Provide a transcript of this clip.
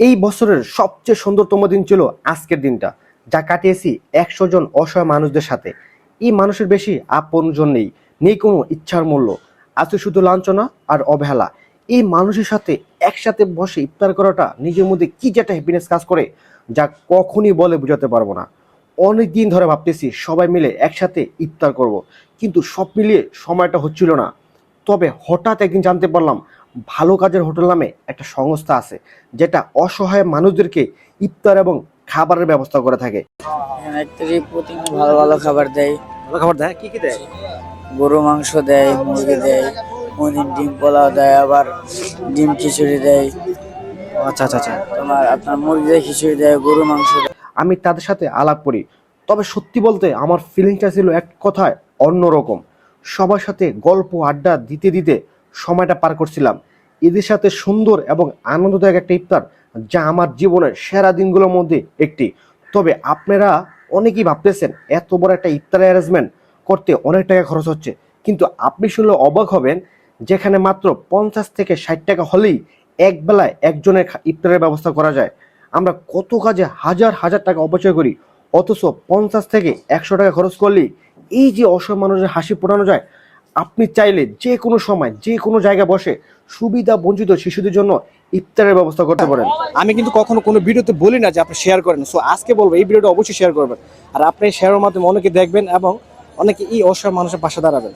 এই বছরের সবচেয়ে সুন্দরতম দিন ছিল আজকের দিনটা, যা কাটিয়েছি 100 জন অসহায় মানুষদের সাথে। এই মানুষের বেশি আপনজন নেই, নেই কোনো ইচ্ছার মূল্য, আছে শুধু লাঞ্ছনা আর অবহেলা। এই মানুষের সাথে একসাথে বসে ইফতার করাটা নিজের মধ্যে কি যে একটা হ্যাপিনেস কাজ করে, যা কখনই বলে বোঝাতে পারবো না। অনেক দিন ধরে ভাবতেছি সবাই মিলে একসাথে ইফতার করব, কিন্তু সব মিলিয়ে সময়টা হচ্ছিল না। তবে হঠাৎ একদিন জানতে পারলাম ভালো কাজের হোটেল নামে একটা সংস্থা আছে, যেটা অসহায় মানুষদেরকে ইফতার এবং খাবারের ব্যবস্থা করে থাকে। এখানে একত্রিশ প্রতিদিন ভালো ভালো খাবার দেয়। ভালো খাবার দেয়? কি কি দেয়? গরু মাংস দেয়, মুরগি দেয়, কোনদিন ডিম পোলাও দেয়, আবার ডিম খিচুড়ি দেয়। আচ্ছা আচ্ছা আচ্ছা। আপনার মুরগি দেয়, খিচুড়ি দেয়, গরু মাংস দেয়। আমি তাদের সাথে আলাপ করি, তবে সত্যি বলতে আমার ফিলিংসটা ছিল এক কথায় অন্যরকম। সবার সাথে গল্প আড্ডা দিতে দিতে সময়টা পার করছিলাম। এদের সাথে সুন্দর এবং আনন্দদায়ক একটা ইফতার, যা আমার জীবনের সেরা দিনগুলোর মধ্যে একটি। তবে আপনারা অনেকেই ভাবতেছেন এত বড় একটা ইফতার অ্যারেঞ্জমেন্ট করতে অনেক টাকা খরচ হচ্ছে, কিন্তু আপনি শুনলে অবাক হবেন, যেখানে মাত্র 50 থেকে 60 টাকা হলেই এক বেলায় একজনের ইফতারের ব্যবস্থা করা যায়। আমরা কত কাজে হাজার হাজার টাকা অপচয় করি, অথচ 50 থেকে 100 টাকা খরচ করলেই এই যে অসহায় মানুষের হাসি ফোটানো যায়। আপনি চাইলে যে কোনো সময় যে কোনো জায়গায় বসে সুবিধা বঞ্চিত শিশুদের জন্য ইফতারের ব্যবস্থা করতে পারেন। আমি কিন্তু কখনো কোনো ভিডিওতে বলি না যে আপনি শেয়ার করেন। সো আজকে বলবো এই ভিডিওটা অবশ্যই শেয়ার করবেন, আর আপনি শেয়ারের মাধ্যমে অনেকে দেখবেন এবং অনেকে এই অসহায় মানুষের পাশে দাঁড়াবেন।